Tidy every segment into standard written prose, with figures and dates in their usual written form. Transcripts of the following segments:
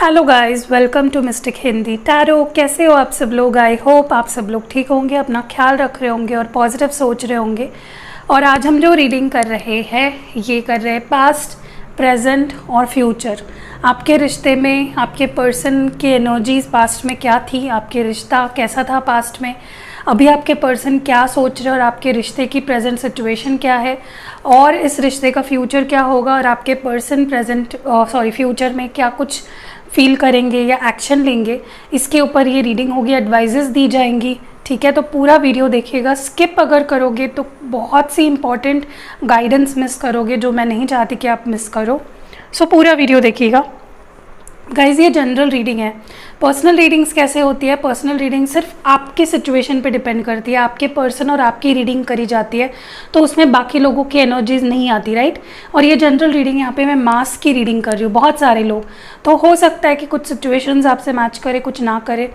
Hello guys, welcome to Mystic Hindi Tarot. कैसे हो आप सब लोग? आई होप आप सब लोग ठीक होंगे, अपना ख्याल रख रहे होंगे और पॉजिटिव सोच रहे होंगे। और आज हम जो रीडिंग कर रहे हैं ये कर रहे हैं पास्ट, प्रेजेंट और फ्यूचर। आपके रिश्ते में आपके पर्सन की एनर्जीज पास्ट में क्या थी, आपके रिश्ता कैसा था पास्ट में, अभी आपके पर्सन क्या सोच रहे हैं और आपके रिश्ते की प्रेजेंट सिचुएशन क्या है, और इस रिश्ते का फ्यूचर क्या होगा और आपके पर्सन फ्यूचर में क्या कुछ फील करेंगे या एक्शन लेंगे, इसके ऊपर ये रीडिंग होगी। एडवाइजेस दी जाएंगी, ठीक है? तो पूरा वीडियो देखिएगा। स्किप अगर करोगे तो बहुत सी इंपॉर्टेंट गाइडेंस मिस करोगे जो मैं नहीं चाहती कि आप मिस करो। सो पूरा वीडियो देखिएगा गाइज। ये जनरल रीडिंग है। पर्सनल रीडिंग्स कैसे होती है? पर्सनल रीडिंग सिर्फ आपके सिचुएशन पे डिपेंड करती है, आपके पर्सन और आपकी रीडिंग करी जाती है, तो उसमें बाकी लोगों की एनर्जीज नहीं आती, राइट? और ये जनरल रीडिंग, यहाँ पे मैं मास की रीडिंग कर रही हूँ, बहुत सारे लोग, तो हो सकता है कि कुछ सिचुएशंस आपसे मैच करे, कुछ ना करे।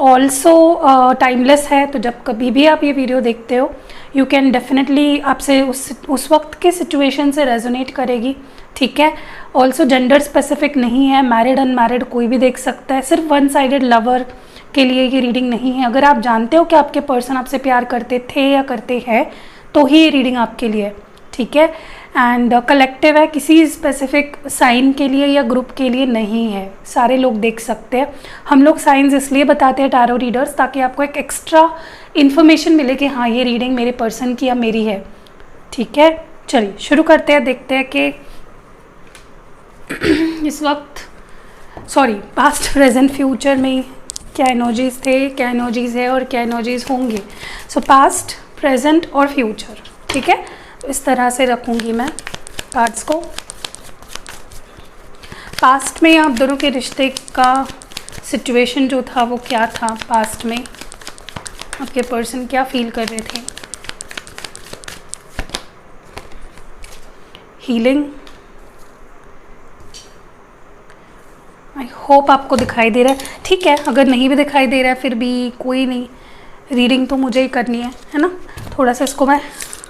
ऑल्सो टाइमलेस है, तो जब कभी भी आप ये वीडियो देखते हो यू कैन डेफिनेटली आपसे उस वक्त के सिचुएशन से रेजोनेट करेगी, ठीक है? ऑल्सो जेंडर स्पेसिफिक नहीं है, मैरिड अनमैरिड कोई भी देख सकता है। सिर्फ वन साइडेड लवर के लिए ये रीडिंग नहीं है। अगर आप जानते हो कि आपके पर्सन आपसे प्यार करते थे या करते हैं तो ही ये रीडिंग आपके लिए है, ठीक है? एंड कलेक्टिव है, किसी स्पेसिफिक साइन के लिए या ग्रुप के लिए नहीं है, सारे लोग देख सकते हैं। हम लोग साइंस इसलिए बताते हैं टैरो रीडर्स, ताकि आपको एक एक्स्ट्रा इन्फॉर्मेशन मिले कि हाँ ये रीडिंग मेरे पर्सन की या मेरी है, ठीक है? चलिए शुरू करते हैं, देखते हैं कि इस वक्त पास्ट प्रेजेंट फ्यूचर में क्या एनर्जीज थे, क्या एनर्जीज है और क्या एनर्जीज होंगे। सो पास्ट, प्रेजेंट और फ्यूचर, ठीक है? तो इस तरह से रखूँगी मैं कार्ड्स को। पास्ट में आप दोनों के रिश्ते का सिचुएशन जो था वो क्या था, पास्ट में आपके पर्सन क्या फील कर रहे थे। हीलिंग, आई होप आपको दिखाई दे रहा है, ठीक है? अगर नहीं भी दिखाई दे रहा है फिर भी कोई नहीं, रीडिंग तो मुझे ही करनी है ना? थोड़ा सा इसको मैं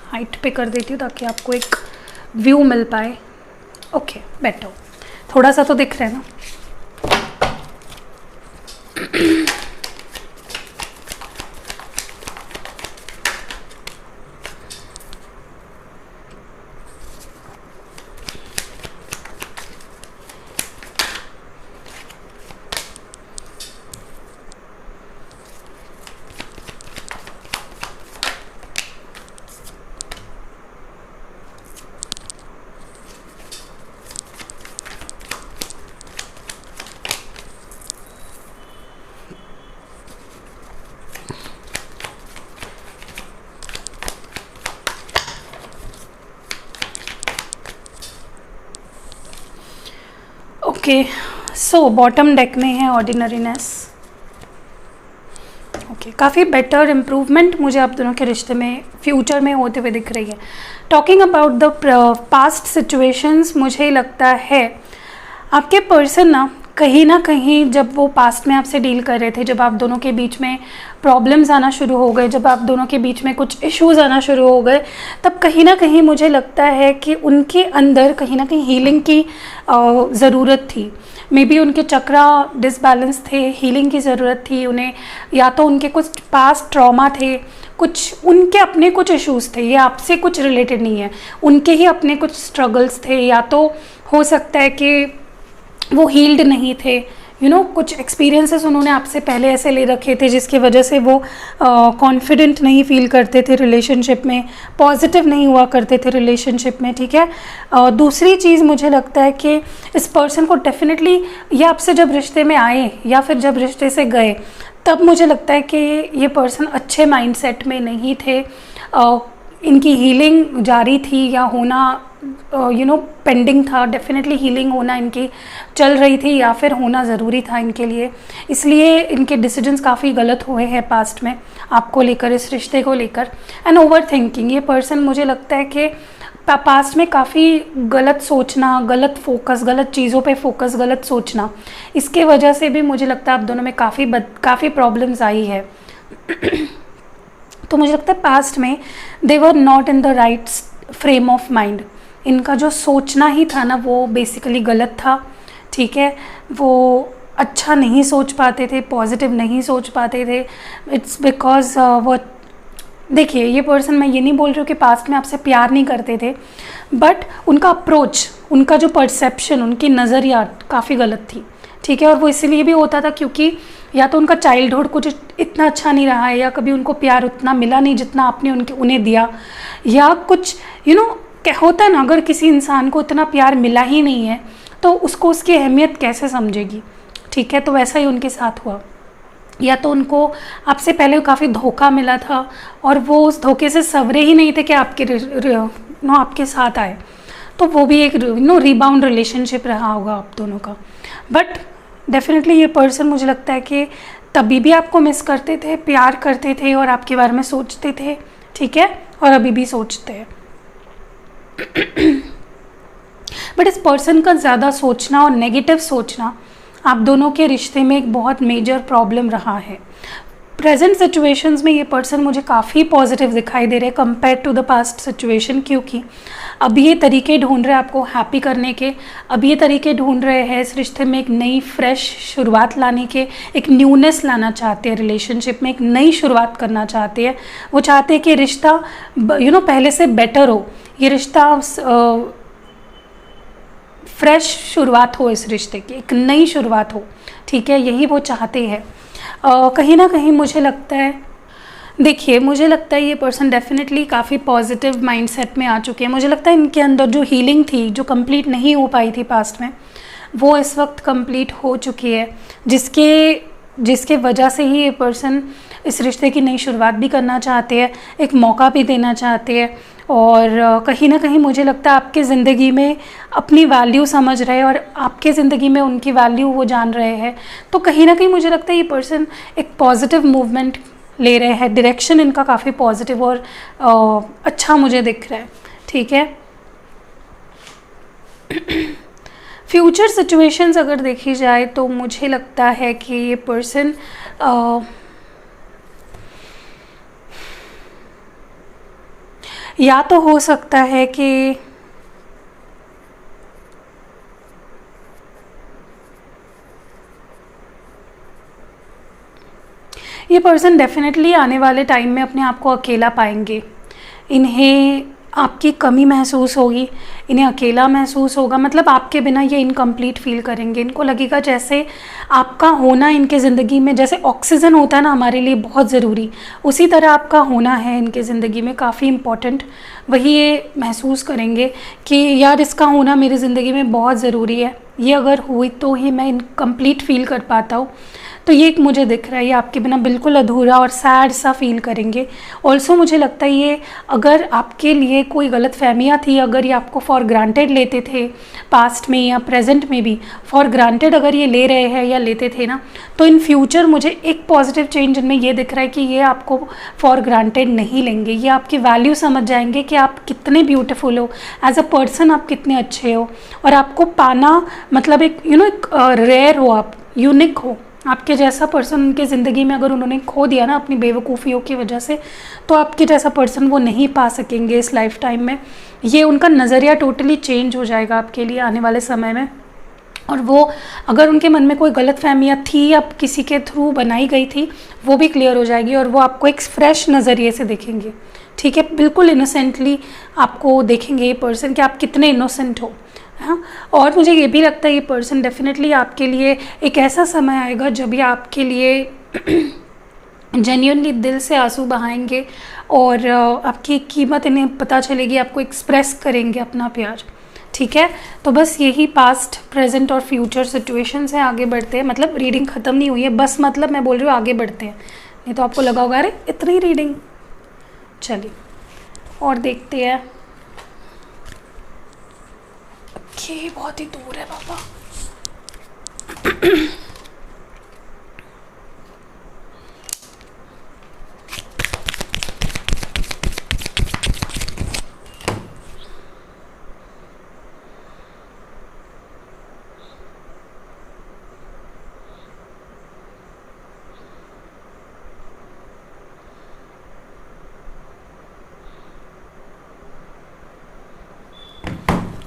हाइट पे कर देती हूँ ताकि आपको एक व्यू मिल पाए। ओके, बैठो, थोड़ा सा तो दिख रहा है ना? ओके, सो बॉटम डेक में है ऑर्डिनरीनेस। ओके, काफ़ी बेटर इम्प्रूवमेंट मुझे आप दोनों के रिश्ते में फ्यूचर में होते हुए दिख रही है। Talking about the past situations, मुझे लगता है आपके पर्सन ना कहीं जब वो पास्ट में आपसे डील कर रहे थे, जब आप दोनों के बीच में प्रॉब्लम्स आना शुरू हो गए, जब आप दोनों के बीच में कुछ इश्यूज़ आना शुरू हो गए, तब कहीं ना कहीं मुझे लगता है कि उनके अंदर कहीं ना कहीं हीलिंग की ज़रूरत थी। मे बी उनके चक्रा डिसबैलेंस थे, हीलिंग की ज़रूरत थी उन्हें, या तो उनके कुछ पास्ट ट्रॉमा थे, कुछ उनके अपने कुछ इश्यूज़ थे, ये आपसे कुछ रिलेटेड नहीं है, उनके ही अपने कुछ स्ट्रगल्स थे, या तो हो सकता है कि वो हील्ड नहीं थे, कुछ एक्सपीरियंसेस उन्होंने आपसे पहले ऐसे ले रखे थे जिसकी वजह से वो कॉन्फिडेंट नहीं फील करते थे रिलेशनशिप में, पॉजिटिव नहीं हुआ करते थे रिलेशनशिप में, ठीक है? दूसरी चीज़ मुझे लगता है कि इस पर्सन को डेफिनेटली, ये आपसे जब रिश्ते में आए या फिर जब रिश्ते से गए, तब मुझे लगता है कि ये पर्सन अच्छे माइंडसेट में नहीं थे। इनकी हीलिंग जारी थी या होना पेंडिंग था, डेफिनेटली हीलिंग होना इनकी चल रही थी या फिर होना ज़रूरी था इनके लिए, इसलिए इनके डिसीजंस काफ़ी गलत हुए हैं पास्ट में आपको लेकर, इस रिश्ते को लेकर। एंड ओवर थिंकिंग, ये पर्सन मुझे लगता है कि पास्ट में काफ़ी गलत सोचना, गलत फोकस, गलत चीज़ों पे फोकस, गलत सोचना, इसके वजह से भी मुझे लगता है आप दोनों में काफ़ी प्रॉब्लम्स आई है। तो मुझे लगता है पास्ट में they were not in the right frame of mind, इनका जो सोचना ही था ना वो बेसिकली गलत था, ठीक है, वो अच्छा नहीं सोच पाते थे, पॉजिटिव नहीं सोच पाते थे। इट्स बिकॉज वो, देखिए ये पर्सन, मैं ये नहीं बोल रही हूँ कि पास्ट में आपसे प्यार नहीं करते थे, बट उनका अप्रोच, उनका जो परसेप्शन, उनकी नज़रिया काफ़ी गलत थी। ठीक है, और वो इसीलिए भी होता था क्योंकि या तो उनका चाइल्डहुड कुछ इतना अच्छा नहीं रहा है, या कभी उनको प्यार उतना मिला नहीं जितना आपने उन्हें दिया, या कुछ होता है ना, अगर किसी इंसान को इतना प्यार मिला ही नहीं है तो उसको उसकी अहमियत कैसे समझेगी। ठीक है, तो वैसा ही उनके साथ हुआ। या तो उनको आपसे पहले काफ़ी धोखा मिला था और वो उस धोखे से संवरे ही नहीं थे कि आपके साथ आए, तो वो भी एक रीबाउंड रिलेशनशिप रहा होगा आप दोनों का। बट डेफिनेटली ये पर्सन, मुझे लगता है कि तभी भी आपको मिस करते थे, प्यार करते थे और आपके बारे में सोचते थे। ठीक है, और अभी भी सोचते हैं। बट इस पर्सन का ज़्यादा सोचना और नेगेटिव सोचना आप दोनों के रिश्ते में एक बहुत मेजर प्रॉब्लम रहा है। प्रेजेंट सिचुएशंस में ये पर्सन मुझे काफ़ी पॉजिटिव दिखाई दे रहे हैं compare to the past situation, क्योंकि अब ये तरीके ढूंढ रहे हैं आपको हैप्पी करने के, अब ये तरीके ढूंढ रहे हैं इस रिश्ते में एक नई फ्रेश शुरुआत लाने के, एक न्यूनेस लाना चाहते हैं रिलेशनशिप में, एक नई शुरुआत करना चाहते हैं। वो चाहते हैं कि रिश्ता पहले से बेटर हो, ये रिश्ता फ्रेश शुरुआत हो, इस रिश्ते की एक नई शुरुआत हो। ठीक है, यही वो चाहते हैं। कहीं ना कहीं मुझे लगता है, देखिए मुझे लगता है ये पर्सन डेफिनेटली काफ़ी पॉजिटिव माइंडसेट में आ चुके हैं। मुझे लगता है इनके अंदर जो हीलिंग थी, जो कंप्लीट नहीं हो पाई थी पास्ट में, वो इस वक्त कंप्लीट हो चुकी है, जिसके वजह से ही ये पर्सन इस रिश्ते की नई शुरुआत भी करना चाहते हैं, एक मौका भी देना चाहते हैं। और कहीं ना कहीं मुझे लगता है आपके ज़िंदगी में अपनी वैल्यू समझ रहे हैं और आपके ज़िंदगी में उनकी वैल्यू वो जान रहे हैं। तो कहीं ना कहीं मुझे लगता है ये पर्सन एक पॉजिटिव मूवमेंट ले रहे हैं, डायरेक्शन इनका काफ़ी पॉजिटिव और अच्छा मुझे दिख रहा है। ठीक है, फ्यूचर सिचुएशंस अगर देखी जाए तो मुझे लगता है कि ये पर्सन या तो हो सकता है कि ये पर्सन डेफिनेटली आने वाले टाइम में अपने आप को अकेला पाएंगे। इन्हें आपकी कमी महसूस होगी, इन्हें अकेला महसूस होगा, मतलब आपके बिना ये इनकम्प्लीट फील करेंगे। इनको लगेगा जैसे आपका होना इनके ज़िंदगी में, जैसे ऑक्सीजन होता है ना हमारे लिए बहुत ज़रूरी, उसी तरह आपका होना है इनके ज़िंदगी में काफ़ी इम्पॉर्टेंट। वही ये महसूस करेंगे कि यार इसका होना मेरी ज़िंदगी में बहुत ज़रूरी है, ये अगर हुई तो ही मैं इनकम्प्लीट फील कर पाता हूँ। तो ये एक मुझे दिख रहा है, ये आपके बिना बिल्कुल अधूरा और सैड सा फील करेंगे। ऑल्सो मुझे लगता है ये, अगर आपके लिए कोई गलत फहमियाँ थी, अगर ये आपको फॉर ग्रांटेड लेते थे पास्ट में या प्रेजेंट में भी फॉर ग्रांटेड अगर ये ले रहे हैं या लेते थे ना, तो इन फ्यूचर मुझे एक पॉजिटिव चेंज इनमें ये दिख रहा है कि ये आपको फॉर ग्रांटेड नहीं लेंगे। ये आपकी वैल्यू समझ जाएंगे कि आप कितने ब्यूटीफुल हो, एज अ पर्सन आप कितने अच्छे हो, और आपको पाना मतलब एक एक रेयर हो, आप यूनिक हो। आपके जैसा पर्सन उनके ज़िंदगी में अगर उन्होंने खो दिया ना अपनी बेवकूफ़ियों की वजह से, तो आपके जैसा पर्सन वो नहीं पा सकेंगे इस लाइफ टाइम में। ये उनका नज़रिया टोटली चेंज हो जाएगा आपके लिए आने वाले समय में। और वो, अगर उनके मन में कोई गलत फहमियाँ थी या किसी के थ्रू बनाई गई थी, वो भी क्लियर हो जाएगी और वो आपको एक फ्रेश नज़रिए से देखेंगे। ठीक है, बिल्कुल इनोसेंटली आपको देखेंगे ये पर्सन कि आप कितने इनोसेंट हो। हाँ, और मुझे ये भी लगता है ये पर्सन डेफिनेटली आपके लिए एक ऐसा समय आएगा जब ये आपके लिए जेन्युइनली दिल से आंसू बहाएंगे और आपकी कीमत इन्हें पता चलेगी, आपको एक्सप्रेस करेंगे अपना प्यार। ठीक है, तो बस यही पास्ट, प्रेजेंट और फ्यूचर सिचुएशंस हैं। आगे बढ़ते हैं, मतलब रीडिंग ख़त्म नहीं हुई है, बस मतलब मैं बोल रही हूँ आगे बढ़ते हैं, नहीं तो आपको लगा होगा अरे इतनी रीडिंग। चलिए और देखते हैं। ये बहुत ही दूर है पापा।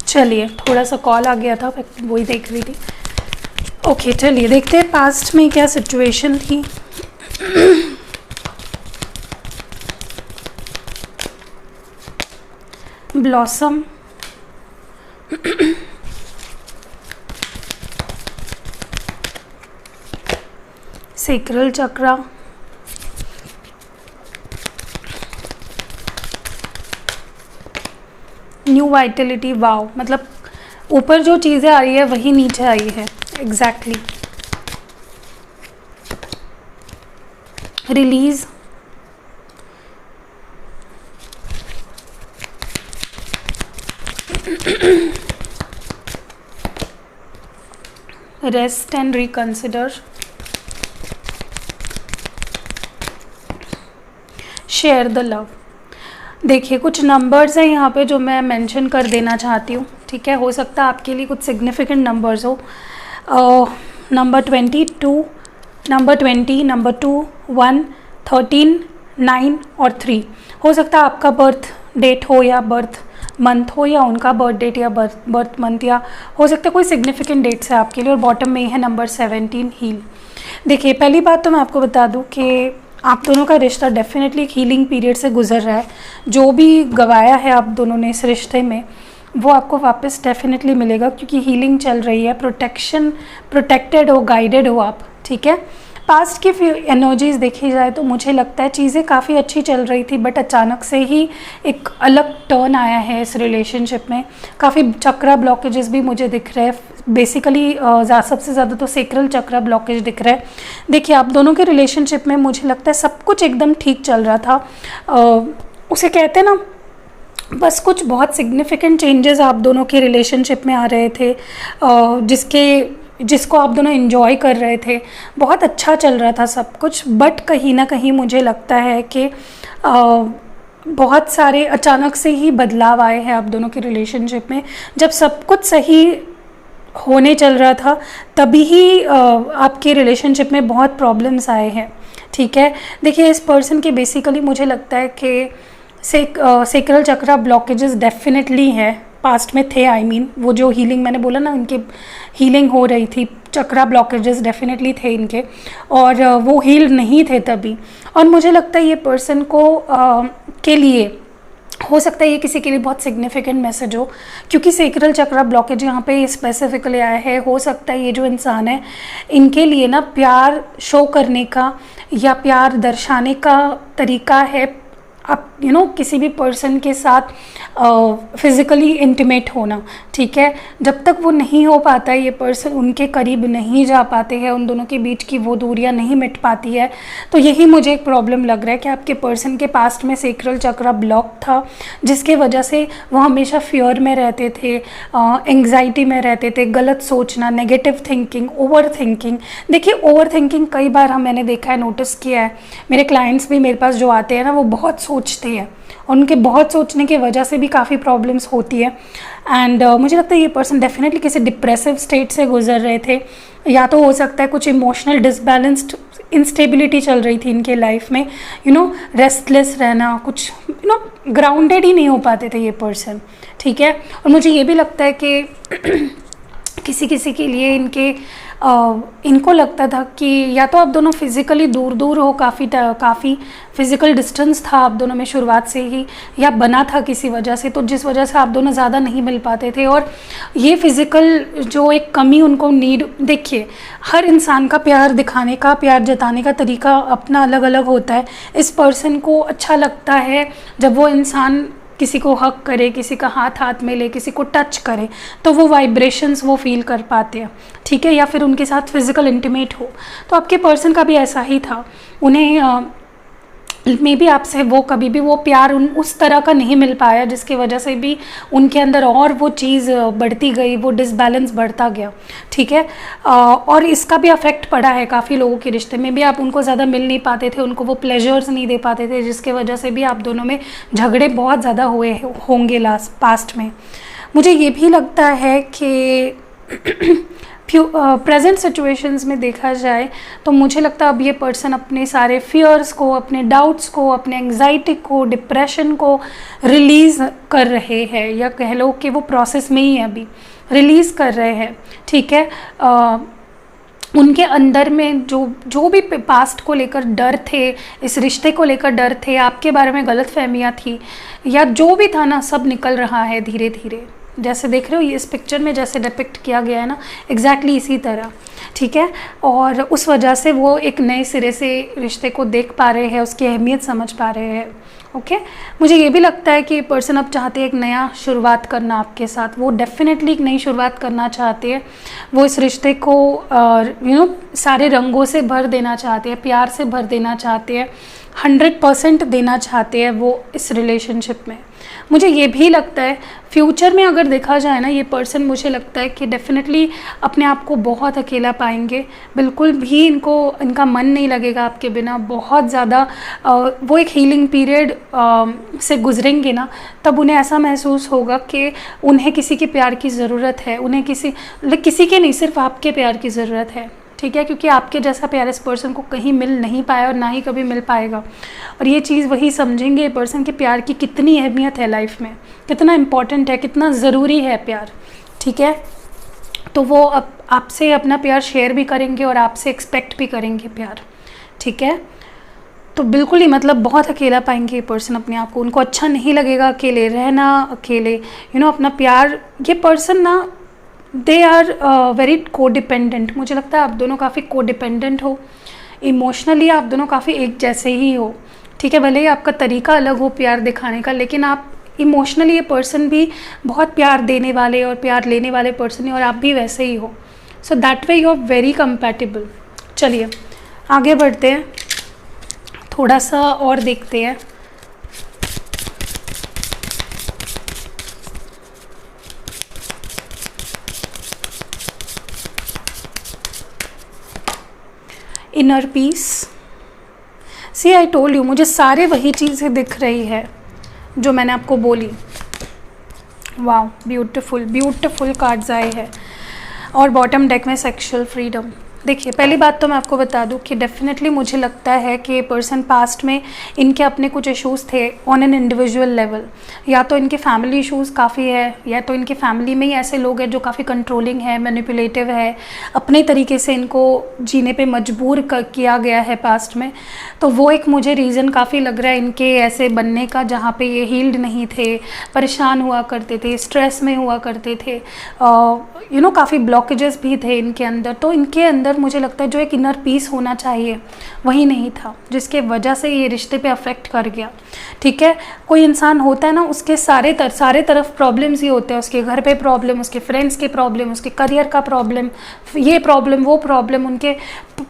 चलिए, थोड़ा सा कॉल आ गया था, वही देख रही थी। ओके चलिए देखते हैं पास्ट में क्या सिचुएशन थी। ब्लॉसम, सेक्रल चक्रा, न्यू वाइटलिटी। वाव, मतलब ऊपर जो चीज़ें आ रही है वही नीचे आई है। Exactly. Release, rest and reconsider, share the love. देखिए कुछ नंबर्स हैं यहाँ पे जो मैं मेंशन कर देना चाहती हूँ, ठीक है। हो सकता है आपके लिए कुछ सिग्निफिकेंट नंबर्स हो। नंबर 22, नंबर 20, नंबर 2, 1, 13, 9 और 3। हो सकता है आपका बर्थ डेट हो या बर्थ मंथ हो, या उनका बर्थ डेट या बर्थ मंथ, या हो सकता है कोई सिग्निफिकेंट डेट्स है आपके लिए। और बॉटम में है नंबर 17, हील। देखिए पहली बात तो मैं आपको बता दूं कि आप दोनों का रिश्ता डेफिनेटली एक हीलिंग पीरियड से गुजर रहा है। जो भी गवाया है आप दोनों ने इस रिश्ते में, वो आपको वापस डेफिनेटली मिलेगा, क्योंकि हीलिंग चल रही है। प्रोटेक्टेड हो, गाइडेड हो आप, ठीक है। पास्ट की एनर्जीज़ देखी जाए तो मुझे लगता है चीज़ें काफ़ी अच्छी चल रही थी, बट अचानक से ही एक अलग टर्न आया है इस रिलेशनशिप में। काफ़ी चक्रा ब्लॉकेजेस भी मुझे दिख रहे हैं। बेसिकली सबसे ज़्यादा तो सेक्रल चक्रा ब्लॉकेज दिख रहा है। देखिए आप दोनों के रिलेशनशिप में मुझे लगता है सब कुछ एकदम ठीक चल रहा था। उसे कहते हैं ना, बस कुछ बहुत सिग्निफिकेंट चेंजेस आप दोनों के रिलेशनशिप में आ रहे थे, जिसको आप दोनों एंजॉय कर रहे थे। बहुत अच्छा चल रहा था सब कुछ, बट कहीं ना कहीं मुझे लगता है कि बहुत सारे अचानक से ही बदलाव आए हैं आप दोनों के रिलेशनशिप में। जब सब कुछ सही होने चल रहा था तभी ही आपके रिलेशनशिप में बहुत प्रॉब्लम्स आए हैं, ठीक है। देखिए इस पर्सन के बेसिकली मुझे लगता है कि सेक्रल चक्रा ब्लॉकेजेस डेफिनेटली है, पास्ट में थे। आई मीन वो जो हीलिंग मैंने बोला ना, इनके हीलिंग हो रही थी, चक्रा ब्लॉकेजेस डेफिनेटली थे इनके, और वो हील नहीं थे तभी। और मुझे लगता है ये पर्सन को के लिए हो सकता है ये किसी के लिए बहुत सिग्निफिकेंट मैसेज हो, क्योंकि सेक्रल चक्रा ब्लॉकेज यहाँ पे स्पेसिफिकली आया है। हो सकता है ये जो इंसान है, इनके लिए ना प्यार शो करने का या प्यार दर्शाने का तरीका है आप किसी भी पर्सन के साथ फिज़िकली इंटीमेट होना, ठीक है। जब तक वो नहीं हो पाता है, ये पर्सन उनके करीब नहीं जा पाते हैं, उन दोनों के बीच की वो दूरियां नहीं मिट पाती है, तो यही मुझे एक प्रॉब्लम लग रहा है कि आपके पर्सन के पास्ट में सेक्रल चक्रा ब्लॉक था, जिसके वजह से वो हमेशा फियर में रहते थे, एंग्जाइटी में रहते थे, गलत सोचना, नेगेटिव थिंकिंग, ओवर थिंकिंग। देखिए ओवर थिंकिंग कई बार मैंने देखा है, नोटिस किया है। मेरे क्लाइंट्स भी मेरे पास जो आते हैं ना, वो बहुत सोचते हैं, उनके बहुत सोचने की वजह से भी काफ़ी प्रॉब्लम्स होती है। एंड मुझे लगता है ये पर्सन डेफिनेटली किसी डिप्रेसिव स्टेट से गुजर रहे थे, या तो हो सकता है कुछ इमोशनल डिसबैलेंस्ड इंस्टेबिलिटी चल रही थी इनके लाइफ में, रेस्टलेस रहना, कुछ ग्राउंडेड ही नहीं हो पाते थे ये पर्सन, ठीक है। और मुझे ये भी लगता है कि किसी किसी के लिए इनको लगता था कि या तो आप दोनों फिज़िकली दूर दूर हो, काफ़ी फिज़िकल डिस्टेंस था आप दोनों में शुरुआत से ही, या बना था किसी वजह से, तो जिस वजह से आप दोनों ज़्यादा नहीं मिल पाते थे। और ये फिज़िकल जो एक कमी उनको नीड, देखिए हर इंसान का प्यार दिखाने का, प्यार जताने का तरीका अपना अलग अलग होता है। इस पर्सन को अच्छा लगता है जब वो इंसान किसी को हक करे, किसी का हाथ में ले, किसी को टच करे, तो वो वाइब्रेशंस वो फील कर पाते हैं, ठीक है। या फिर उनके साथ फिज़िकल इंटीमेट हो, तो आपके पर्सन का भी ऐसा ही था। उन्हें मे बी आपसे वो कभी भी वो प्यार उस तरह का नहीं मिल पाया, जिसकी वजह से भी उनके अंदर और वो चीज़ बढ़ती गई, वो डिसबैलेंस बढ़ता गया, ठीक है। और इसका भी अफेक्ट पड़ा है काफ़ी लोगों के रिश्ते में भी। आप उनको ज़्यादा मिल नहीं पाते थे, उनको वो प्लेजर्स नहीं दे पाते थे, जिसके वजह से भी आप दोनों में झगड़े बहुत ज़्यादा हुए होंगे पास्ट में। मुझे ये भी लगता है कि प्रेजेंट सिचुएशंस में देखा जाए तो मुझे लगता है अब ये पर्सन अपने सारे फियर्स को, अपने डाउट्स को, अपने एंग्जाइटी को, डिप्रेशन को रिलीज़ कर रहे हैं, या कह लो कि वो प्रोसेस में ही है, अभी रिलीज़ कर रहे हैं, ठीक है। उनके अंदर में जो जो भी पास्ट को लेकर डर थे, इस रिश्ते को लेकर डर थे, आपके बारे में गलतफहमियां थी, या जो भी था ना, सब निकल रहा है धीरे धीरे। जैसे देख रहे हो ये इस पिक्चर में जैसे डिपिक्ट किया गया है ना, एग्जैक्टली इसी तरह, ठीक है। और उस वजह से वो एक नए सिरे से रिश्ते को देख पा रहे हैं, उसकी अहमियत समझ पा रहे हैं। ओके, मुझे ये भी लगता है कि पर्सन अब चाहते हैं एक नया शुरुआत करना आपके साथ। वो डेफिनेटली एक नई शुरुआत करना चाहते हैं। वो इस रिश्ते को सारे रंगों से भर देना चाहते हैं, प्यार से भर देना चाहते हैं, 100% देना चाहते हैं वो इस रिलेशनशिप में। मुझे ये भी लगता है फ्यूचर में अगर देखा जाए ना, ये पर्सन मुझे लगता है कि डेफिनेटली अपने आप को बहुत अकेला पाएंगे। बिल्कुल भी इनका मन नहीं लगेगा आपके बिना। बहुत ज़्यादा वो एक हीलिंग पीरियड से गुजरेंगे ना, तब उन्हें ऐसा महसूस होगा कि उन्हें किसी के प्यार की ज़रूरत है। उन्हें किसी के नहीं, सिर्फ आपके प्यार की ज़रूरत है, ठीक है। क्योंकि आपके जैसा प्यार इस पर्सन को कहीं मिल नहीं पाया और ना ही कभी मिल पाएगा। और ये चीज़ वही समझेंगे ये पर्सन के प्यार की कितनी अहमियत है लाइफ में, कितना इम्पॉर्टेंट है, कितना ज़रूरी है प्यार, ठीक है। तो वो अब आपसे अपना प्यार शेयर भी करेंगे और आपसे एक्सपेक्ट भी करेंगे प्यार, ठीक है। तो बिल्कुल ही मतलब बहुत अकेला पाएंगे ये पर्सन अपने आप को। उनको अच्छा नहीं लगेगा अकेले रहना, अकेले अपना प्यार। ये पर्सन ना, दे आर वेरी कोडिपेंडेंट। मुझे लगता है आप दोनों काफ़ी कोडिपेंडेंट हो। इमोशनली आप दोनों काफ़ी एक जैसे ही हो, ठीक है। भले ही आपका तरीका अलग हो प्यार दिखाने का, लेकिन आप इमोशनली ये पर्सन भी बहुत प्यार देने वाले और प्यार लेने वाले पर्सन है, और आप भी वैसे ही हो। So that way you are very compatible. चलिए आगे बढ़ते हैं, थोड़ा सा और देखते हैं। Inner peace. See I told you, मुझे सारे वही चीज़ें दिख रही है जो मैंने आपको बोली। वाह, ब्यूटीफुल ब्यूटीफुल कार्ड्स आए हैं। और बॉटम डेक में सेक्सुअल फ्रीडम। देखिए, पहली बात तो मैं आपको बता दूं कि डेफिनेटली मुझे लगता है कि पर्सन पास्ट में इनके अपने कुछ इश्यूज़ थे ऑन एन इंडिविजुअल लेवल। या तो इनके फैमिली इश्यूज़ काफ़ी है, या तो इनके फैमिली में ही ऐसे लोग हैं जो काफ़ी कंट्रोलिंग है, मैनिपुलेटिव है, अपने तरीके से इनको जीने पे मजबूर किया गया है पास्ट में। तो वो एक मुझे रीज़न काफ़ी लग रहा है इनके ऐसे बनने का, जहाँ पे ये हील्ड नहीं थे, परेशान हुआ करते थे, स्ट्रेस में हुआ करते थे, काफ़ी ब्लॉकेजेस भी थे इनके अंदर। तो इनके अंदर मुझे लगता है जो एक इनर पीस होना चाहिए वही नहीं था, जिसके वजह से ये रिश्ते पे अफेक्ट कर गया, ठीक है। कोई इंसान होता है ना, उसके सारे तरफ प्रॉब्लम्स ही होते हैं। उसके घर पे प्रॉब्लम, उसके फ्रेंड्स के प्रॉब्लम, उसके करियर का प्रॉब्लम, ये प्रॉब्लम वो प्रॉब्लम। उनके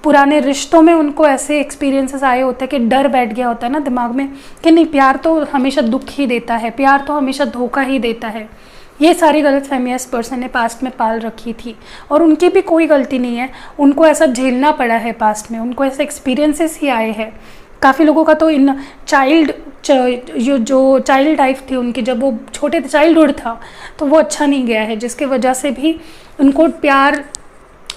पुराने रिश्तों में उनको ऐसे एक्सपीरियंसेस आए होते हैं कि डर बैठ गया होता है ना दिमाग में कि नहीं, प्यार तो हमेशा दुख ही देता है, प्यार तो हमेशा धोखा ही देता है। ये सारी गलतफहमियां इस पर्सन ने पास्ट में पाल रखी थी, और उनकी भी कोई गलती नहीं है। उनको ऐसा झेलना पड़ा है पास्ट में, उनको ऐसे एक्सपीरियंसेस ही आए हैं। काफ़ी लोगों का तो इन जो चाइल्ड लाइफ थी उनकी, जब वो छोटे थे, चाइल्डहुड था, तो वो अच्छा नहीं गया है, जिसके वजह से भी उनको प्यार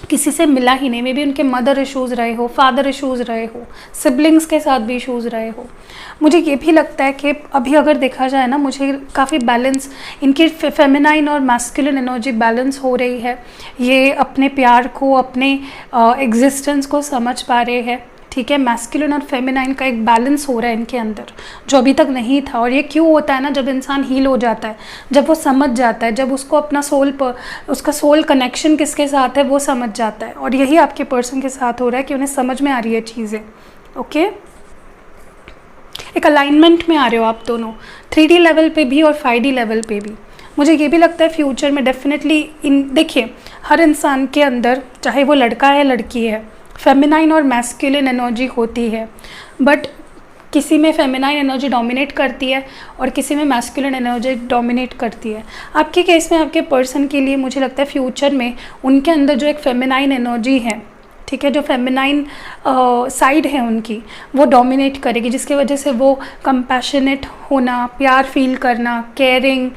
किसी से मिला ही नहीं। मे बी उनके मदर इश्यूज़ रहे हो, फादर इश्यूज़ रहे हो, सिबलिंग्स के साथ भी इश्यूज़ रहे हो। मुझे ये भी लगता है कि अभी अगर देखा जाए ना, मुझे काफ़ी बैलेंस इनकी फेमिनाइन और मैस्कुलिन एनर्जी बैलेंस हो रही है। ये अपने प्यार को, अपने एग्जिस्टेंस को समझ पा रहे हैं, ठीक है। मैस्कुलिन और फेमिनाइन का एक बैलेंस हो रहा है इनके अंदर, जो अभी तक नहीं था। और ये क्यों होता है ना, जब इंसान हील हो जाता है, जब वो समझ जाता है, जब उसको अपना उसका सोल कनेक्शन किसके साथ है वो समझ जाता है। और यही आपके पर्सन के साथ हो रहा है कि उन्हें समझ में आ रही है चीज़ें, ओके। एक अलाइनमेंट में आ रहे हो आप दोनों, 3D लेवल पे भी और 5D लेवल पे भी। मुझे ये भी लगता है फ्यूचर में डेफिनेटली देखिए, हर इंसान के अंदर, चाहे वो लड़का है लड़की है, फेमिनाइन और मैस्कुलिन एनर्जी होती है। बट किसी में फेमिनाइन एनर्जी डोमिनेट करती है और किसी में मैस्कुलिन एनर्जी डोमिनेट करती है। आपके केस में आपके पर्सन के लिए मुझे लगता है फ्यूचर में उनके अंदर जो एक फेमिनाइन एनर्जी है, ठीक है, जो फेमिनाइन साइड है उनकी, वो डोमिनेट करेगी, जिसकी वजह से वो कंपैशनेट होना, प्यार फील करना, केयरिंग,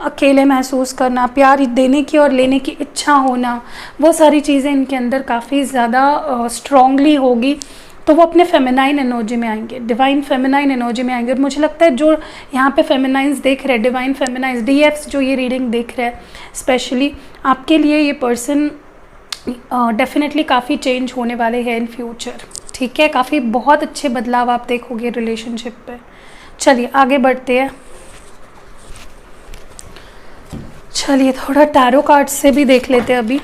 अकेले महसूस करना, प्यार देने की और लेने की इच्छा होना, वो सारी चीज़ें इनके अंदर काफ़ी ज़्यादा स्ट्रॉन्गली होगी। तो वो अपने फेमिनाइन एनर्जी में आएंगे, डिवाइन फेमिनाइन एनर्जी में आएंगे। और मुझे लगता है जो यहाँ पे फेमिनाइंस देख रहे हैं, डिवाइन फेमिनाइंस, DFs जो ये रीडिंग देख रहे हैं, स्पेशली आपके लिए ये पर्सन डेफिनेटली काफ़ी चेंज होने वाले हैं इन फ्यूचर, ठीक है। काफ़ी बहुत अच्छे बदलाव आप देखोगे रिलेशनशिप पे। चलिए आगे बढ़ते हैं। चलिए थोड़ा टैरो कार्ड्स से भी देख लेते हैं अभी।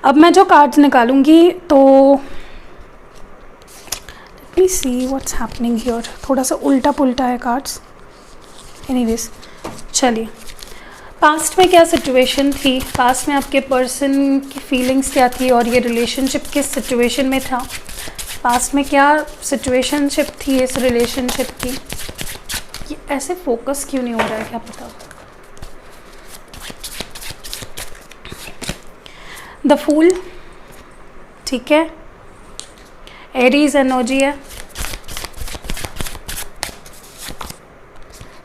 अब मैं जो कार्ड्स निकालूंगी तो let me see what's happening here. थोड़ा सा उल्टा पुल्टा है कार्ड्स, एनीवेज। चलिए, पास्ट में क्या सिचुएशन थी, पास्ट में आपके पर्सन की फीलिंग्स क्या थी और ये रिलेशनशिप किस सिचुएशन में था, पास्ट में क्या सिचुएशनशिप थी इस रिलेशनशिप की। ये ऐसे फोकस क्यों नहीं हो रहा है, क्या पता। द फूल, ठीक है, एरीज एनर्जी है,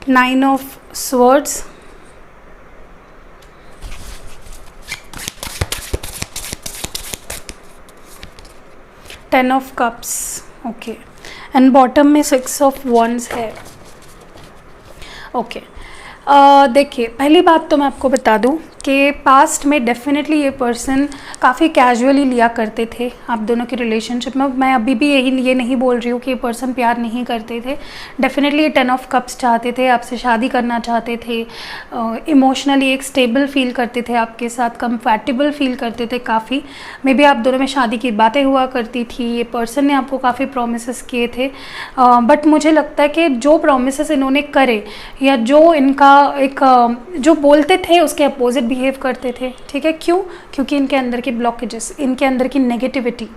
9 of swords, ten of cups, okay, and bottom में 6 ऑफ वॉन्ड्स है, ओके। देखिए, पहली बात तो मैं आपको बता दूं कि पास्ट में डेफिनेटली ये पर्सन काफ़ी कैजुअली लिया करते थे आप दोनों की रिलेशनशिप में। मैं अभी भी ये नहीं बोल रही हूँ कि ये पर्सन प्यार नहीं करते थे। डेफिनेटली ये 10 ऑफ कप्स चाहते थे, आपसे शादी करना चाहते थे, इमोशनली एक स्टेबल फील करते थे आपके साथ, कंफर्टेबल फील करते थे काफ़ी। मे बी आप दोनों में शादी की बातें हुआ करती थी, ये पर्सन ने आपको काफ़ी प्रोमिस किए थे, बट मुझे लगता है कि जो प्रोमिस इन्होंने करे या जो इनका एक जो बोलते थे उसके अपोजिट बिहेव करते थे, ठीक है। क्यों? क्योंकि इनके अंदर की ब्लॉकेजेस, इनके अंदर की नेगेटिविटी,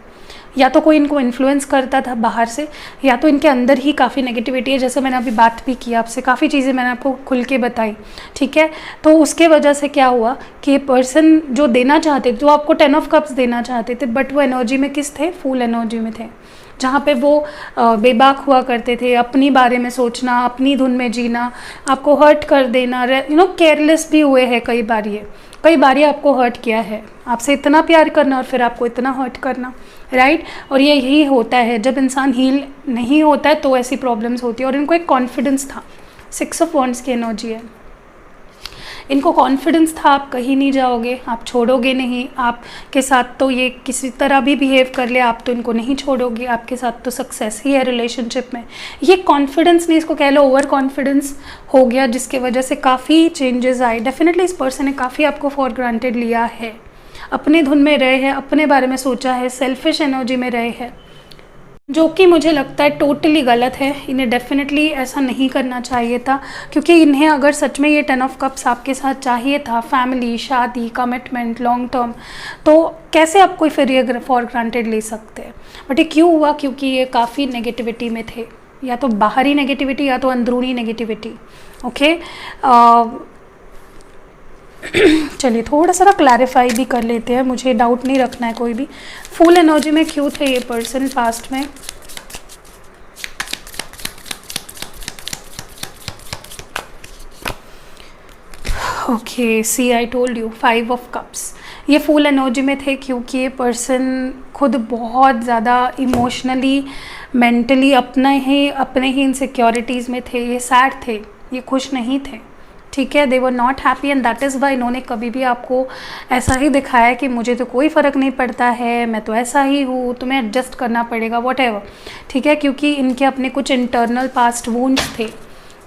या तो कोई इनको इन्फ्लुएंस करता था बाहर से, या तो इनके अंदर ही काफ़ी नेगेटिविटी है। जैसे मैंने अभी बात भी की आपसे, काफ़ी चीज़ें मैंने आपको खुल के बताई, ठीक है। तो उसके वजह से क्या हुआ कि ये पर्सन जो देना चाहते थे, जो आपको 10 ऑफ कप्स देना चाहते थे, बट वो एनर्जी में किस थे, फूल एनर्जी में थे, जहाँ पे वो बेबाक हुआ करते थे, अपनी बारे में सोचना, अपनी धुन में जीना, आपको हर्ट कर देना, केयरलेस भी हुए हैं कई बार ये आपको हर्ट किया है। आपसे इतना प्यार करना और फिर आपको इतना हर्ट करना, राइट। और ये यही होता है जब इंसान हील नहीं होता है तो ऐसी प्रॉब्लम्स होती है। और इनको एक कॉन्फिडेंस था, 6 ऑफ वॉन्ड्स की एनर्जी है, इनको कॉन्फिडेंस था आप कहीं नहीं जाओगे, आप छोड़ोगे नहीं, आपके साथ तो ये किसी तरह भी बिहेव कर ले, आप तो इनको नहीं छोड़ोगे, आपके साथ तो सक्सेस ही है रिलेशनशिप में। ये कॉन्फिडेंस नहीं, इसको कह लो ओवर कॉन्फिडेंस हो गया, जिसके वजह से काफ़ी चेंजेस आए। डेफिनेटली इस पर्सन ने काफ़ी आपको फॉर ग्रांटेड लिया है, अपने धुन में रहे हैं, अपने बारे में सोचा है, सेल्फिश एनर्जी में रहे हैं, जो कि मुझे लगता है टोटली गलत है। इन्हें डेफिनेटली ऐसा नहीं करना चाहिए था, क्योंकि इन्हें अगर सच में ये 10 ऑफ कप्स आपके साथ चाहिए था, फैमिली, शादी, कमिटमेंट, लॉन्ग टर्म, तो कैसे आप कोई फिर ये फॉर ग्रांटेड ले सकते हैं। बट ये क्यों हुआ? क्योंकि ये काफ़ी नेगेटिविटी में थे, या तो बाहरी नेगेटिविटी या तो अंदरूनी नेगेटिविटी, ओके। चलिए थोड़ा सा क्लैरिफाई भी कर लेते हैं, मुझे डाउट नहीं रखना है कोई भी। फुल एनर्जी में क्यों थे ये पर्सन पास्ट में? Okay, see I told you, 5 of cups. ये फुल एनर्जी में थे क्योंकि ये पर्सन खुद बहुत ज़्यादा इमोशनली, मेंटली अपने ही इनसिक्योरिटीज़ में थे। ये सैड थे, ये खुश नहीं थे, ठीक है। They were not happy and that is why इन्होंने कभी भी आपको ऐसा ही दिखाया कि मुझे तो कोई फ़र्क नहीं पड़ता है, मैं तो ऐसा ही हूँ, तुम्हें एडजस्ट करना पड़ेगा, वॉट एवर, ठीक है। क्योंकि इनके अपने कुछ इंटरनल पास्ट वूंड्स थे,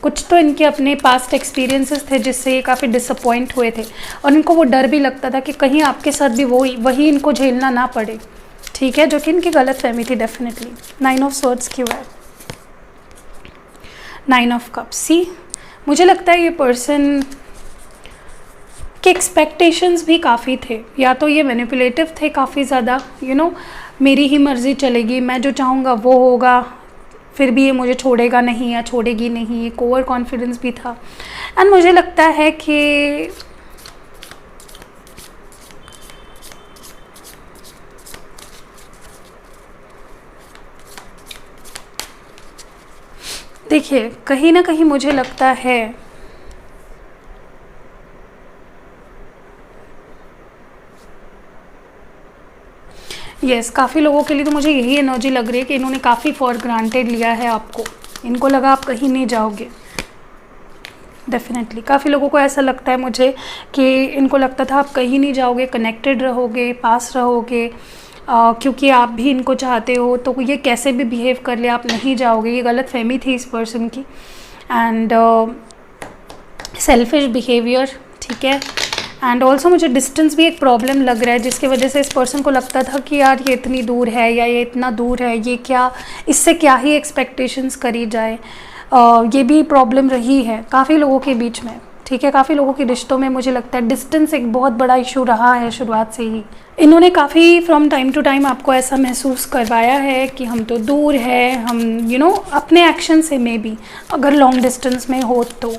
कुछ तो इनके अपने पास्ट एक्सपीरियंसेस थे जिससे ये काफ़ी डिसअपॉइंट हुए थे, और इनको वो डर भी लगता था कि कहीं आपके साथ भी वही इनको झेलना ना पड़े, ठीक है, जो कि इनकी गलत फहमी थी डेफिनेटली। 9 ऑफ स्वॉर्ड्स क्यों है? 9 ऑफ कप्स। सी, मुझे लगता है ये पर्सन के एक्सपेक्टेशंस भी काफ़ी थे, या तो ये मैनिपुलेटिव थे काफ़ी ज़्यादा, मेरी ही मर्ज़ी चलेगी, मैं जो चाहूँगा वो होगा, फिर भी ये मुझे छोड़ेगा नहीं या छोड़ेगी नहीं, एक ओवर कॉन्फिडेंस भी था। एंड मुझे लगता है कि देखिए, कहीं ना कहीं मुझे लगता है यस, काफ़ी लोगों के लिए तो मुझे यही एनर्जी लग रही है कि इन्होंने काफ़ी फॉर ग्रांटेड लिया है आपको, इनको लगा आप कहीं नहीं जाओगे, डेफिनेटली काफ़ी लोगों को ऐसा लगता है मुझे कि इनको लगता था आप कहीं नहीं जाओगे, कनेक्टेड रहोगे, पास रहोगे, क्योंकि आप भी इनको चाहते हो, तो ये कैसे भी बिहेव कर ले आप नहीं जाओगे। ये गलत फहमी थी इस पर्सन की, एंड सेल्फिश बिहेवियर, ठीक है। एंड ऑल्सो मुझे डिस्टेंस भी एक प्रॉब्लम लग रहा है, जिसकी वजह से इस पर्सन को लगता था कि यार ये इतनी दूर है या ये इतना दूर है, ये क्या, इससे क्या ही एक्सपेक्टेशंस करी जाए। ये भी प्रॉब्लम रही है काफ़ी लोगों के बीच में, ठीक है। काफ़ी लोगों के रिश्तों में मुझे लगता है डिस्टेंस एक बहुत बड़ा इशू रहा है शुरुआत से ही। इन्होंने काफ़ी फ्रॉम टाइम टू टाइम आपको ऐसा महसूस करवाया है कि हम तो दूर है, हम अपने एक्शन से में भी अगर लॉन्ग डिस्टेंस में हो तो।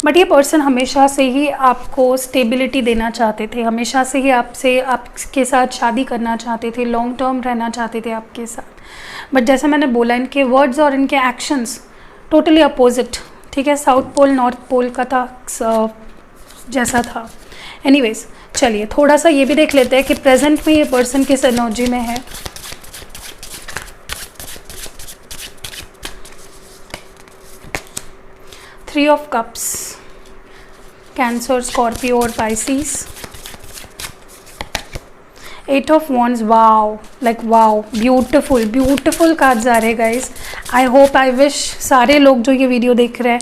बट ये पर्सन हमेशा से ही आपको स्टेबिलिटी देना चाहते थे, हमेशा से ही आपके साथ शादी करना चाहते थे, लॉन्ग टर्म रहना चाहते थे आपके साथ। बट जैसे मैंने बोला, इनके वर्ड्स और इनके एक्शंस टोटली अपोजिट, ठीक है। साउथ पोल नॉर्थ पोल का था जैसा था। एनीवेज, चलिए थोड़ा सा ये भी देख लेते हैं कि प्रेजेंट में ये पर्सन किस एनर्जी में है। Three of cups, Cancer, Scorpio और Pisces. Eight of wands, wow, like wow, beautiful beautiful cards आ रहे guys. I hope, I wish सारे लोग जो ये वीडियो देख रहे हैं,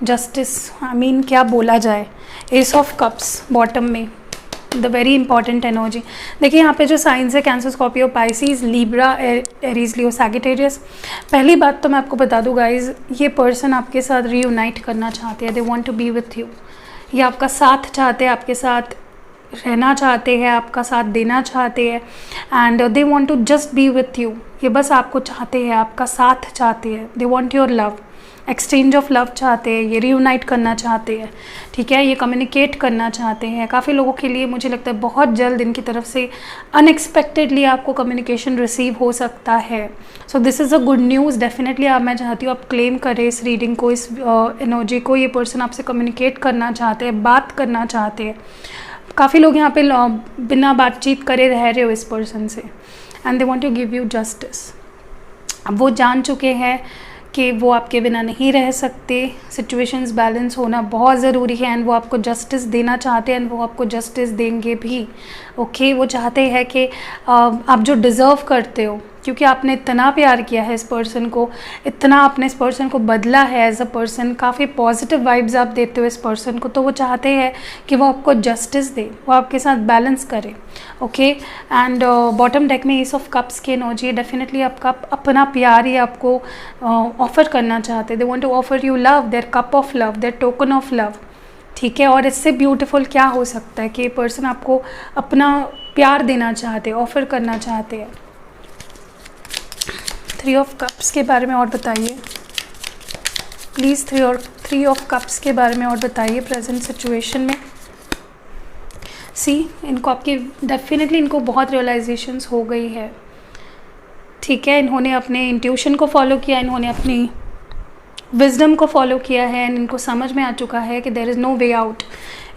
जस्टिस, आई मीन क्या बोला जाए। एस ऑफ कप्स बॉटम में, द वेरी इंपॉर्टेंट एनर्जी। देखिए यहाँ पे जो साइंस है, Cancer, Scorpio, Pisces, Libra, Aries, Leo, Sagittarius. पहली बात तो मैं आपको बता दूँ गाइज, ये पर्सन आपके साथ रीयूनाइट करना चाहते हैं, they want to be with you. ये आपका साथ चाहते हैं, आपके साथ रहना चाहते हैं, आपका साथ देना चाहते हैं, and they want to just be with you. ये बस आपको चाहते हैं, आपका साथ चाहते हैं, they want your love, exchange of love चाहते हैं, ये रीयूनाइट करना चाहते हैं, ठीक है। ये कम्युनिकेट करना चाहते हैं। काफ़ी लोगों के लिए मुझे लगता है बहुत जल्द इनकी तरफ से अनएक्सपेक्टेडली आपको कम्युनिकेशन रिसीव हो सकता है। So this is a good news. Definitely मैं चाहती हूँ आप क्लेम करें इस रीडिंग को, इस एनर्जी को। ये पर्सन आपसे कम्युनिकेट करना चाहते हैं, बात करना चाहते हैं। काफ़ी लोग यहाँ पे बिना बातचीत करे रह रहे हो इस पर्सन से, and they want to give you justice. अब वो जान चुके हैं कि वो आपके बिना नहीं रह सकते, सिचुएशंस बैलेंस होना बहुत ज़रूरी है, एंड वो आपको जस्टिस देना चाहते हैं, एंड वो आपको जस्टिस देंगे भी, ओके। वो चाहते हैं कि आप जो डिज़र्व करते हो, क्योंकि आपने इतना प्यार किया है इस पर्सन को, इतना आपने इस पर्सन को बदला है एज अ पर्सन, काफ़ी पॉजिटिव वाइब्स आप देते हो इस पर्सन को, तो वो चाहते हैं कि वो आपको जस्टिस दे, वो आपके साथ बैलेंस करे, ओके। एंड बॉटम डेक में एस ऑफ कप्स की एनर्जी है। डेफिनेटली आपका अपना प्यार ही आपको ऑफ़र करना चाहते हैं। They want to offer you love, their cup of love, their token of love, ठीक है। और इससे ब्यूटीफुल क्या हो सकता है कि पर्सन आपको अपना प्यार देना चाहते हैं, ऑफ़र करना चाहते हैं। थ्री ऑफ कप्स के बारे में और बताइए प्लीज़। थ्री ऑफ कप्स के बारे में और बताइए प्रेजेंट सिचुएशन में। सी, इनको आपकी डेफिनेटली इनको बहुत रियलाइजेशंस हो गई है, ठीक है। इन्होंने अपने इंट्यूशन को फॉलो किया, इन्होंने अपनी विजडम को फॉलो किया है, एंड इनको समझ में आ चुका है कि there is no way out.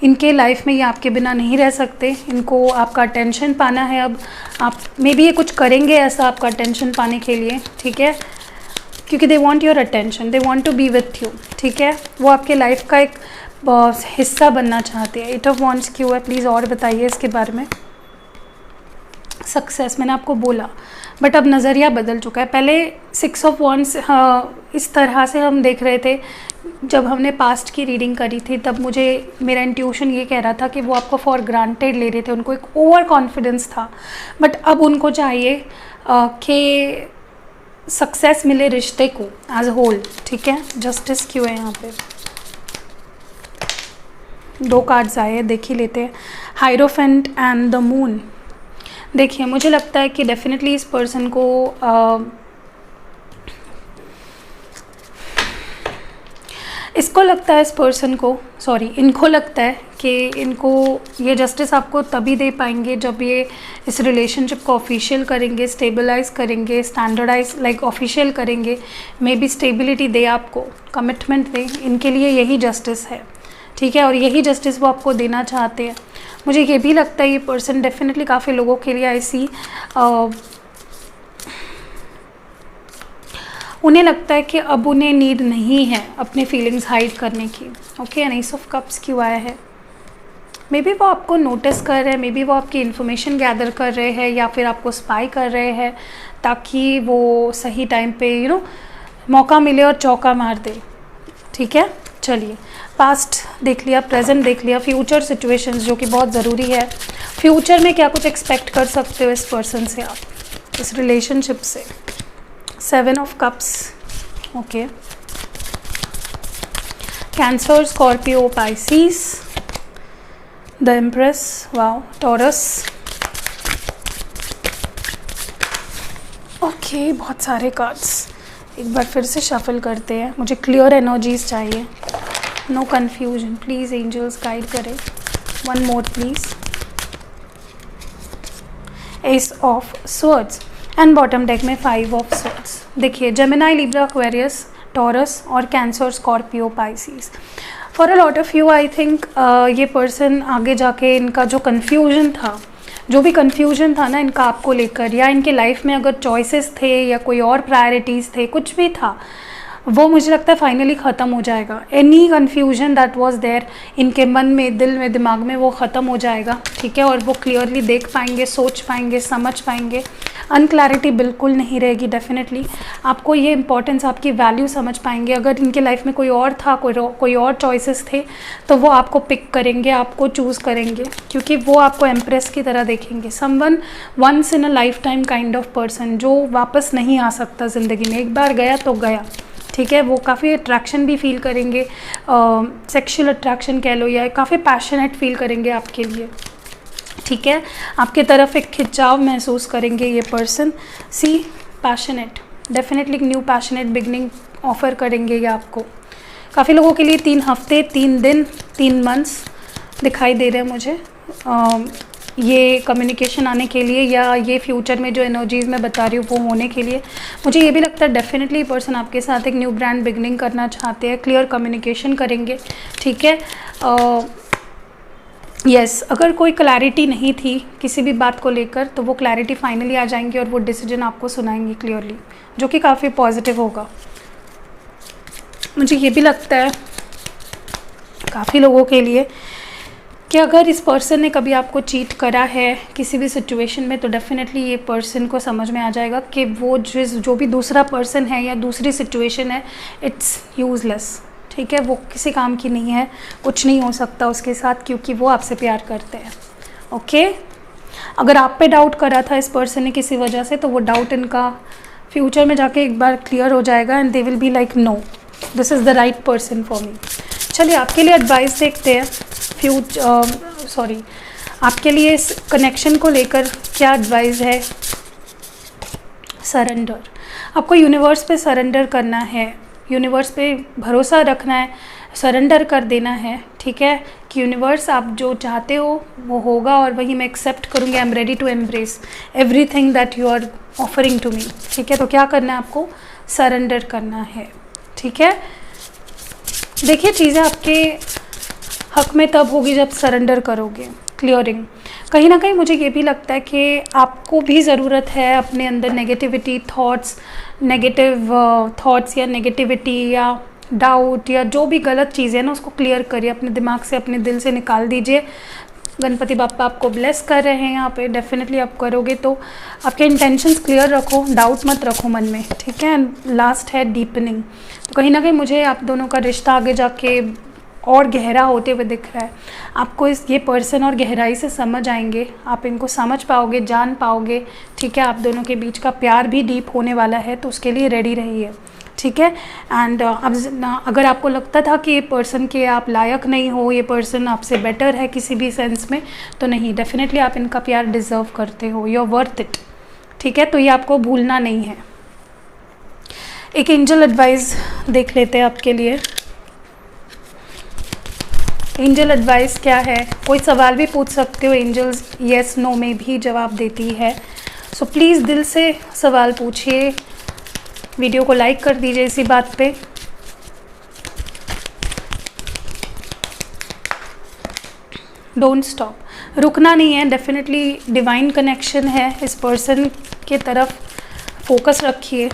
इनके लाइफ में ये आपके बिना नहीं रह सकते, इनको आपका अटेंशन पाना है। अब आप मे बी ये कुछ करेंगे ऐसा आपका अटेंशन पाने के लिए, ठीक है, क्योंकि they want your attention, they want to be with you, ठीक है। वो आपके लाइफ का एक हिस्सा बनना चाहते हैं। एट ऑफ वॉन्ड्स क्यों है, प्लीज़ और बताइए इसके बारे में। सक्सेस, मैंने आपको बोला, बट अब नज़रिया बदल चुका है। पहले सिक्स ऑफ वॉन्ड्स इस तरह से हम देख रहे थे, जब हमने पास्ट की रीडिंग करी थी तब मुझे मेरा इंट्यूशन ये कह रहा था कि वो आपको फॉर ग्रांटेड ले रहे थे, उनको एक ओवर कॉन्फिडेंस था। बट अब उनको चाहिए कि सक्सेस मिले रिश्ते को एज होल, ठीक है। जस्टिस क्यों है यहाँ पे, दो कार्ड्स आए हैं, देख ही लेते हैं। Hierophant and the moon. देखिए मुझे लगता है कि डेफिनेटली इस पर्सन को इसको लगता है, इस पर्सन को, सॉरी, इनको लगता है कि इनको ये जस्टिस आपको तभी दे पाएंगे जब ये इस रिलेशनशिप को ऑफिशियल करेंगे, स्टेबलाइज करेंगे, स्टैंडर्डाइज लाइक ऑफिशियल करेंगे, मे बी स्टेबिलिटी दे, आपको कमिटमेंट दे। इनके लिए यही जस्टिस है, ठीक है, और यही जस्टिस वो आपको देना चाहते हैं। मुझे ये भी लगता है ये पर्सन डेफिनेटली काफ़ी लोगों के लिए ऐसी उन्हें लगता है कि अब उन्हें नीड नहीं है अपने फीलिंग्स हाइड करने की। Okay, and S of cups क्यों आया है? मे बी वो आपको नोटिस कर रहे हैं, मे बी वो आपकी इन्फॉर्मेशन गैदर कर रहे हैं, या फिर आपको स्पाई कर रहे हैं ताकि वो सही टाइम पे मौका मिले और चौका मार दे। ठीक है, चलिए पास्ट देख लिया, प्रेजेंट देख लिया, फ्यूचर सिचुएशंस जो कि बहुत ज़रूरी है। फ्यूचर में क्या कुछ एक्सपेक्ट कर सकते हो इस पर्सन से, आप इस रिलेशनशिप से? 7 of cups. Okay, cancer, Scorpio, Pisces, the empress, wow, taurus. Okay, बहुत सारे कार्ड्स, एक बार फिर से शफल करते हैं, मुझे क्लियर एनर्जीज चाहिए, no confusion please, angels guide करें। One more please. Ace of swords and bottom deck में 5 ऑफ स्वर्ड्स। देखिए, जेमिनाई, लिब्रा, एक्वेरियस, टॉरस और Cancer, Scorpio, Pisces. For a lot of you I think ये person आगे जाके इनका जो confusion था, जो भी कन्फ्यूजन था ना इनका आपको लेकर, या इनके लाइफ में अगर चॉइसेस थे या कोई और प्रायोरिटीज़ थे, कुछ भी था, वो मुझे लगता है फाइनली ख़त्म हो जाएगा। Any confusion that was there इनके मन में, दिल में, दिमाग में, वो ख़त्म हो जाएगा। ठीक है, और वो क्लियरली देख पाएंगे, सोच पाएंगे, समझ पाएंगे। अनक्लैरिटी बिल्कुल नहीं रहेगी। डेफिनेटली आपको ये इंपॉर्टेंस, आपकी वैल्यू समझ पाएंगे। अगर इनके लाइफ में कोई और था, कोई और चॉइसेस थे, तो वो आपको पिक करेंगे, आपको चूज़ करेंगे, क्योंकि वो आपको एम्प्रेस की तरह देखेंगे। Someone once in a lifetime kind of person, जो वापस नहीं आ सकता ज़िंदगी में, एक बार गया तो गया। ठीक है, वो काफ़ी अट्रैक्शन भी फील करेंगे, सेक्सुअल अट्रैक्शन कह लो, या काफ़ी पैशनेट फील करेंगे आपके लिए। ठीक है, आपके तरफ एक खिंचाव महसूस करेंगे ये person. See, passionate, definitely new passionate beginning offer करेंगे ये आपको। काफ़ी लोगों के लिए 3 हफ्ते, 3 दिन, 3 मंथ्स दिखाई दे रहे हैं मुझे ये कम्युनिकेशन आने के लिए, या ये फ्यूचर में जो एनर्जीज़ मैं बता रही हूँ वो होने के लिए। मुझे ये भी लगता है डेफिनेटली पर्सन आपके साथ एक न्यू ब्रांड बिगनिंग करना चाहते हैं, क्लियर कम्युनिकेशन करेंगे। ठीक है, यस, अगर कोई क्लैरिटी नहीं थी किसी भी बात को लेकर, तो वो क्लैरिटी फाइनली आ जाएंगी और वो डिसीजन आपको सुनाएंगे क्लियरली, जो कि काफ़ी पॉजिटिव होगा। मुझे ये भी लगता है काफ़ी लोगों के लिए कि अगर इस पर्सन ने कभी आपको चीट करा है किसी भी सिचुएशन में, तो डेफिनेटली ये पर्सन को समझ में आ जाएगा कि वो जो भी दूसरा पर्सन है या दूसरी सिचुएशन है, इट्स यूज़लेस। ठीक है, वो किसी काम की नहीं है, कुछ नहीं हो सकता उसके साथ, क्योंकि वो आपसे प्यार करते हैं। ओके, अगर आप पे डाउट करा था इस पर्सन ने किसी वजह से, तो वो डाउट इनका फ्यूचर में जाके एक बार क्लियर हो जाएगा, and they will be like no, this is the right person for me. चलिए आपके लिए एडवाइस देखते हैं। आपके लिए इस कनेक्शन को लेकर क्या एडवाइस है? सरेंडर, आपको यूनिवर्स पे सरेंडर करना है, यूनिवर्स पे भरोसा रखना है, सरेंडर कर देना है। ठीक है, कि यूनिवर्स आप जो चाहते हो वो होगा, और वही मैं एक्सेप्ट करूँगी। I am ready to embrace everything that you are offering to me. ठीक है, तो क्या करना है आपको? सरेंडर करना है। ठीक है, देखिए चीज़ें आपके हक में तब होगी जब सरेंडर करोगे। क्लियरिंग, कहीं ना कहीं मुझे ये भी लगता है कि आपको भी ज़रूरत है अपने अंदर नेगेटिव थॉट्स या नेगेटिविटी या डाउट या जो भी गलत चीज़ें हैं ना, उसको क्लियर करिए, अपने दिमाग से, अपने दिल से निकाल दीजिए। गणपति बाप्पा आपको ब्लेस कर रहे हैं यहाँ पे। डेफिनेटली आप करोगे तो आपके इंटेंशंस क्लियर रखो, डाउट मत रखो मन में। ठीक है, एंड लास्ट है डीपनिंग। तो कहीं ना कहीं मुझे आप दोनों का रिश्ता आगे जाके और गहरा होते हुए दिख रहा है। आपको ये पर्सन और गहराई से समझ आएंगे, आप इनको समझ पाओगे, जान पाओगे। ठीक है, आप दोनों के बीच का प्यार भी डीप होने वाला है, तो उसके लिए रेडी रहिए। ठीक है, एंड अगर आपको लगता था कि ये पर्सन के आप लायक नहीं हो, ये पर्सन आपसे बेटर है किसी भी सेंस में, तो नहीं, डेफिनेटली आप इनका प्यार डिज़र्व करते हो, यू आर वर्थ इट। ठीक है, तो ये आपको भूलना नहीं है। एक एंजल एडवाइस देख लेते हैं आपके लिए। एंजल एडवाइस क्या है? कोई सवाल भी पूछ सकते हो, एंजल्स येस नो में भी जवाब देती है। सो प्लीज़ दिल से सवाल पूछिए, वीडियो को लाइक कर दीजिए इसी बात पे। डोंट स्टॉप, रुकना नहीं है। डेफिनेटली डिवाइन कनेक्शन है, इस पर्सन के तरफ फोकस रखिए,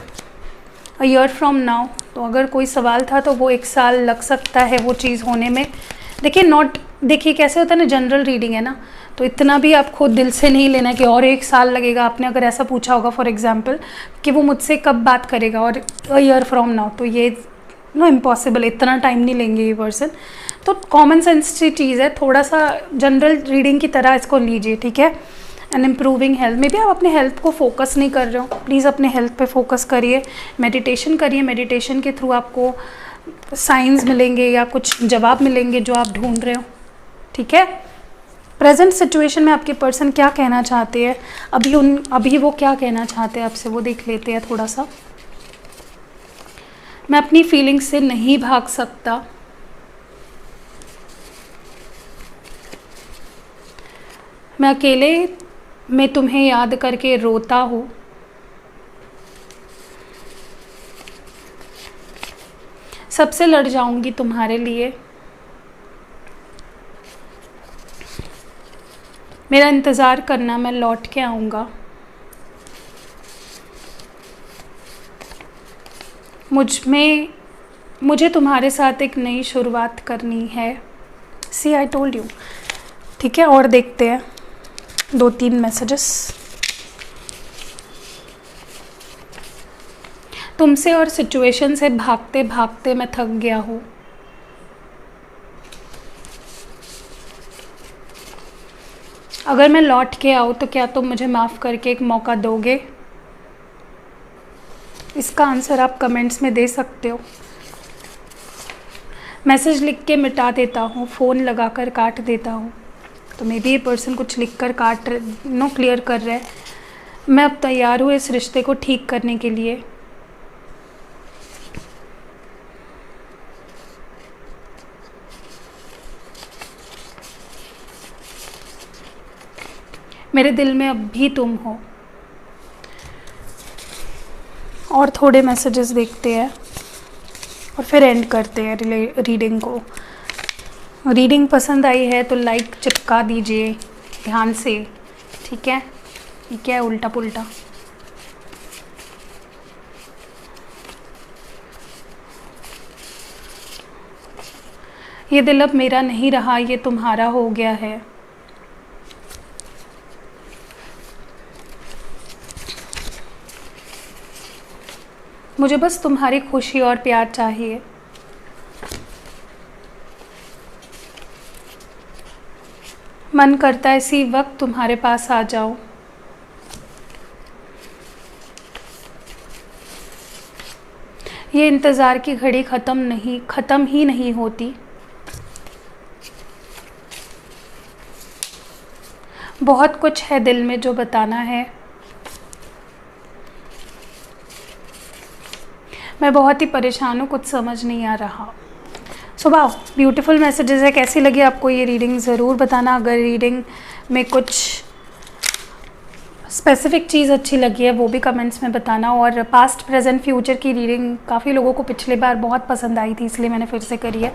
अ ईयर फ्रॉम नाउ। तो अगर कोई सवाल था तो वो 1 साल लग सकता है वो चीज़ होने में। देखिए कैसे होता है ना, जनरल रीडिंग है ना, तो इतना भी आपको दिल से नहीं लेना कि और 1 साल लगेगा। आपने अगर ऐसा पूछा होगा फॉर एग्जांपल कि वो मुझसे कब बात करेगा और अ ईयर फ्रॉम नाउ, तो ये नो इम्पॉसिबल, इतना टाइम नहीं लेंगे ये पर्सन। तो कॉमन सेंस की चीज़ है, थोड़ा सा जनरल रीडिंग की तरह इसको लीजिए, ठीक है। And improving health, may be आप अपने हेल्थ को फोकस नहीं कर रहे हो, प्लीज़ अपने हेल्थ पे फोकस करिए, मेडिटेशन करिए। मेडिटेशन के थ्रू आपको साइंस मिलेंगे या कुछ जवाब मिलेंगे जो आप ढूंढ रहे हो, ठीक है। प्रेजेंट सिचुएशन में आपके पर्सन क्या कहना चाहते हैं, अभी वो क्या कहना चाहते हैं आपसे, वो देख लेते हैं थोड़ा सा। मैं अपनी फीलिंग्स से नहीं भाग सकता, मैं अकेले में तुम्हें याद करके रोता हूँ, सबसे लड़ जाऊंगी तुम्हारे लिए, मेरा इंतज़ार करना, मैं लौट के आऊँगा, मुझे तुम्हारे साथ एक नई शुरुआत करनी है। सी आई टोल्ड यू, ठीक है। और देखते हैं 2-3 मैसेजेस। तुमसे और सिचुएशन से भागते भागते मैं थक गया हूँ, अगर मैं लौट के आऊँ तो क्या तुम मुझे माफ़ करके एक मौका दोगे? इसका आंसर आप कमेंट्स में दे सकते हो। मैसेज लिख के मिटा देता हूँ, फ़ोन लगाकर काट देता हूँ। तो मे बी ये पर्सन कुछ लिख कर क्लियर कर रहा है। मैं अब तैयार हूँ इस रिश्ते को ठीक करने के लिए, मेरे दिल में अब भी तुम हो। और थोड़े मैसेजेस देखते हैं और फिर एंड करते हैं रीडिंग को। रीडिंग पसंद आई है तो लाइक चिपका दीजिए ध्यान से, ठीक है। ठीक है, उल्टा पुल्टा। ये दिल अब मेरा नहीं रहा, ये तुम्हारा हो गया है। मुझे बस तुम्हारी खुशी और प्यार चाहिए। मन करता है इसी वक्त तुम्हारे पास आ जाओ। ये इंतज़ार की घड़ी ख़त्म ही नहीं होती। बहुत कुछ है दिल में जो बताना है। मैं बहुत ही परेशान हूँ, कुछ समझ नहीं आ रहा। सो वाओ, ब्यूटीफुल मैसेजेस है। कैसी लगी आपको ये रीडिंग ज़रूर बताना। अगर रीडिंग में कुछ स्पेसिफिक चीज़ अच्छी लगी है वो भी कमेंट्स में बताना। और पास्ट प्रेजेंट फ्यूचर की रीडिंग काफ़ी लोगों को पिछली बार बहुत पसंद आई थी, इसलिए मैंने फिर से करी है।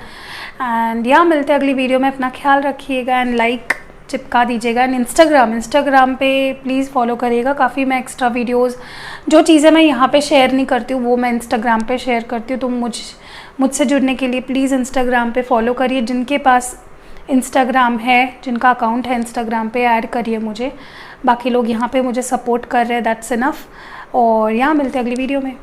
एंड यहाँ मिलते हैं अगली वीडियो में। अपना ख्याल रखिएगा एंड लाइक चिपका दीजिएगा। एंड इंस्टाग्राम पे प्लीज़ फॉलो करिएगा। काफ़ी मैं एक्स्ट्रा वीडियोस, जो चीज़ें मैं यहाँ पे शेयर नहीं करती हूँ वो मैं इंस्टाग्राम पे शेयर करती हूँ। तो मुझसे जुड़ने के लिए प्लीज़ इंस्टाग्राम पे फॉलो करिए। जिनके पास इंस्टाग्राम है, जिनका अकाउंट है इंस्टाग्राम पे, ऐड करिए मुझे। बाकी लोग यहाँ पे मुझे सपोर्ट कर रहे हैं, दैट्स इनफ। और यहाँ मिलते हैं अगली वीडियो में।